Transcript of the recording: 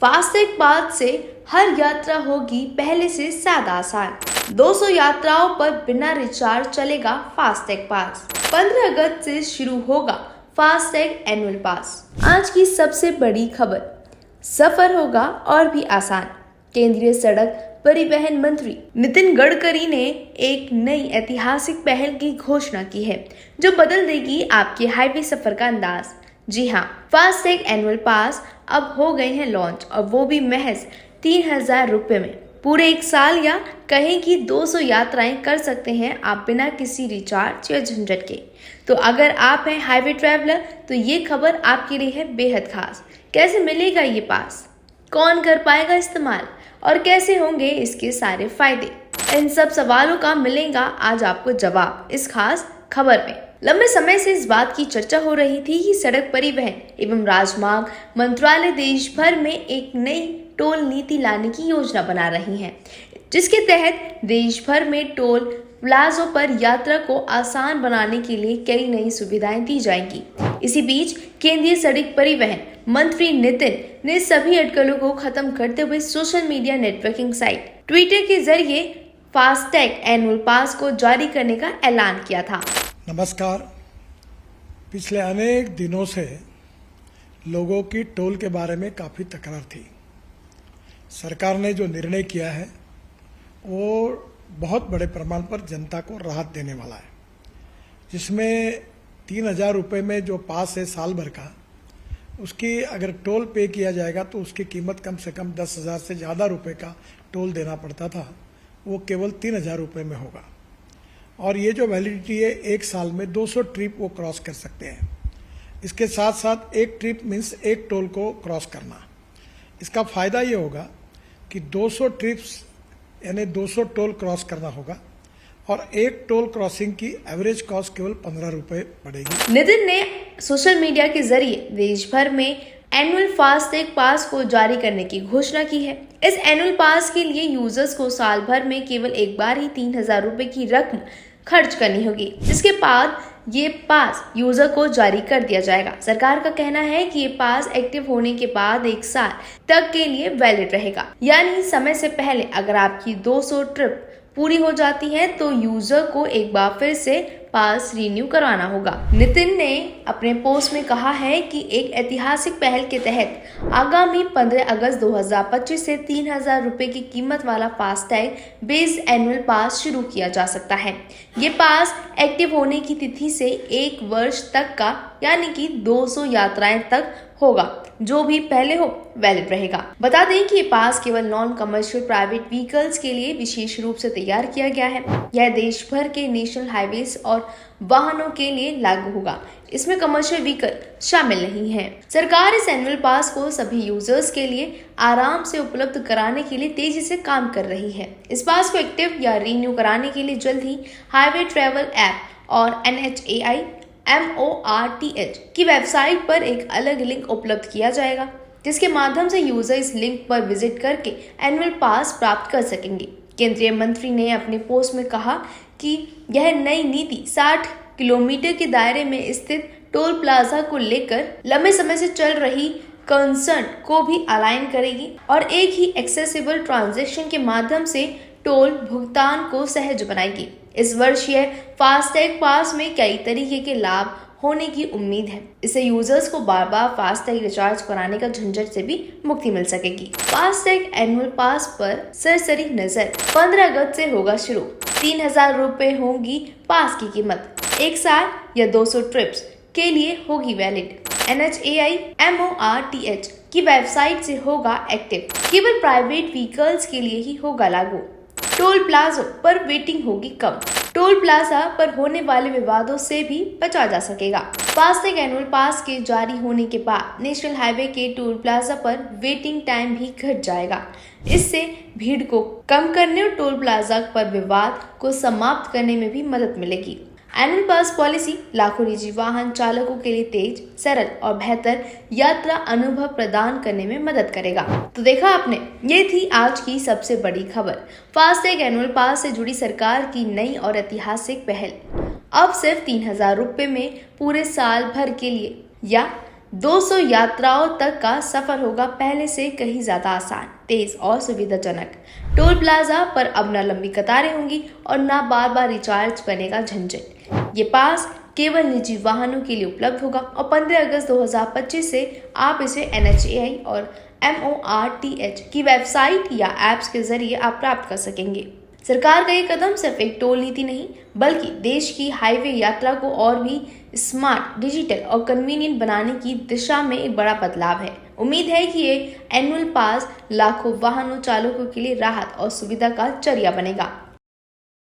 FASTag बाद से हर यात्रा होगी पहले से ज्यादा आसान। 200 यात्राओं पर बिना रिचार्ज चलेगा फास्टैग पास। 15 अगस्त से शुरू होगा फास्टैग एनुअल पास। आज की सबसे बड़ी खबर, सफर होगा और भी आसान। केंद्रीय सड़क परिवहन मंत्री नितिन गडकरी ने एक नई ऐतिहासिक पहल की घोषणा की है जो बदल देगी आपके हाईवे सफर का अंदाज। जी हाँ, फास्टैग एनुअल पास अब हो गए हैं लॉन्च, और वो भी महज 3,000 रुपए में। पूरे एक साल या कहें कि 200 यात्राएं कर सकते हैं आप बिना किसी रिचार्ज या झंझट के। तो अगर आप हैं हाईवे ट्रैवलर तो ये खबर आपके लिए है बेहद खास। कैसे मिलेगा ये पास, कौन कर पाएगा इस्तेमाल और कैसे होंगे इसके सारे फायदे, इन सब सवालों का मिलेगा आज आपको जवाब इस खास खबर में। लंबे समय से इस बात की चर्चा हो रही थी कि सड़क परिवहन एवं राजमार्ग मंत्रालय देश भर में एक नई टोल नीति लाने की योजना बना रही है, जिसके तहत देश भर में टोल प्लाजों पर यात्रा को आसान बनाने के लिए कई नई सुविधाएं दी जाएंगी। इसी बीच केंद्रीय सड़क परिवहन मंत्री नितिन ने सभी अटकलों को खत्म करते हुए social media networking site Twitter के जरिए फास्टैग एनुअल पास को जारी करने का ऐलान किया था। नमस्कार। पिछले अनेक दिनों से लोगों की टोल के बारे में काफ़ी तकरार थी। सरकार ने जो निर्णय किया है वो बहुत बड़े प्रमाण पर जनता को राहत देने वाला है, जिसमें 3,000 रुपये में जो पास है साल भर का, उसकी अगर टोल पे किया जाएगा तो उसकी कीमत कम से कम 10,000 से ज़्यादा रुपये का टोल देना पड़ता था, वो केवल 3,000 रुपये में होगा। और ये जो वैलिडिटी है, एक साल में 200 ट्रिप वो क्रॉस कर सकते हैं। इसके साथ साथ एक ट्रिप मीन्स एक टोल को क्रॉस करना। इसका फ़ायदा ये होगा कि 200 ट्रिप्स यानी 200 टोल क्रॉस करना होगा और एक टोल क्रॉसिंग की एवरेज कॉस्ट केवल 15 रुपये पड़ेगी। नितिन ने सोशल मीडिया के जरिए देश भर में एनुअल फास्टैग पास को जारी करने की घोषणा की है। इस एनुअल पास के लिए यूजर्स को साल भर में केवल एक बार ही 3,000 रुपए की रकम खर्च करनी होगी, जिसके बाद ये पास यूजर को जारी कर दिया जाएगा। सरकार का कहना है कि ये पास एक्टिव होने के बाद एक साल तक के लिए वैलिड रहेगा, यानी समय से पहले अगर आपकी 200 ट्रिप पूरी हो जाती है तो यूजर को एक बार फिर से पास रिन्यू करवाना होगा। नितिन ने अपने पोस्ट में कहा है कि एक ऐतिहासिक पहल के तहत आगामी 15 अगस्त 2025 से 3,000 रुपए की कीमत वाला फास्टैग बेस्ड एनुअल पास शुरू किया जा सकता है। ये पास एक्टिव होने की तिथि से 1 वर्ष तक का यानी कि 200 यात्राएं तक होगा, जो भी पहले हो वैलिड रहेगा। बता दें कि ये पास केवल नॉन कमर्शियल प्राइवेट व्हीकल्स के लिए विशेष रूप से तैयार किया गया है। यह देश भर के नेशनल हाईवेज और वाहनों के लिए लागू होगा। इसमें कमर्शियल व्हीकल शामिल नहीं है। सरकार इस एनुअल पास को सभी यूजर्स के लिए आराम से उपलब्ध कराने के लिए तेजी से काम कर रही है। इस पास को एक्टिव या रीन्यू कराने के लिए जल्द ही हाईवे ट्रैवल ऐप और NHAI MORTH की वेबसाइट पर एक अलग लिंक उपलब्ध किया जाएगा, जिसके माध्यम से यूजर इस लिंक पर विजिट करके एनुअल पास प्राप्त कर सकेंगे। केंद्रीय मंत्री ने अपने पोस्ट में कहा कि यह नई नीति 60 किलोमीटर के दायरे में स्थित टोल प्लाजा को लेकर लंबे समय से चल रही कंसर्न को भी अलाइन करेगी और एक ही एक्सेसिबल ट्रांजैक्शन के माध्यम से टोल भुगतान को सहज बनाएगी। इस वर्ष यह फास्टैग पास में कई तरीके के लाभ होने की उम्मीद है। इससे यूजर्स को बार बार फास्टैग रिचार्ज कराने का झंझट से भी मुक्ति मिल सकेगी। फास्टैग एनुअल पास पर सरसरी नजर 15 अगस्त से होगा शुरू। 3,000 रुपए होगी पास की कीमत। एक साल या 200 ट्रिप्स के लिए होगी वैलिड। NHAI MORTH की वेबसाइट से होगा एक्टिव। केवल प्राइवेट व्हीकल्स के लिए ही होगा लागू। टोल प्लाजा पर वेटिंग होगी कम। टोल प्लाजा पर होने वाले विवादों से भी बचा जा सकेगा। फास्टैग एनुअल पास के जारी होने के बाद नेशनल हाईवे के टोल प्लाजा पर वेटिंग टाइम भी घट जाएगा। इससे भीड़ को कम करने और टोल प्लाजा पर विवाद को समाप्त करने में भी मदद मिलेगी। एनुअल पास पॉलिसी लाखों निजी वाहन चालकों के लिए तेज, सरल और बेहतर यात्रा अनुभव प्रदान करने में मदद करेगा। तो देखा आपने, ये थी आज की सबसे बड़ी खबर। फास्टैग एनुअल पास से जुड़ी सरकार की नई और ऐतिहासिक पहल। अब सिर्फ 3,000 रुपए में पूरे साल भर के लिए या 200 यात्राओं तक का सफर होगा पहले से कहीं ज्यादा आसान, तेज और सुविधाजनक। टोल प्लाजा पर अब न लंबी कतारें होंगी और न बार बार रिचार्ज करने का झंझट। ये पास केवल निजी वाहनों के लिए उपलब्ध होगा और 15 अगस्त 2025 से आप इसे NHAI और MORTH की वेबसाइट या ऐप्स के जरिए आप प्राप्त कर सकेंगे। सरकार का ये कदम सिर्फ एक टोल नीति नहीं, बल्कि देश की हाईवे यात्रा को और भी स्मार्ट, डिजिटल और कन्वीनियंट बनाने की दिशा में एक बड़ा बदलाव है। उम्मीद है कि ये एनुअल पास लाखों वाहनों चालकों के लिए राहत और सुविधा का जरिया बनेगा।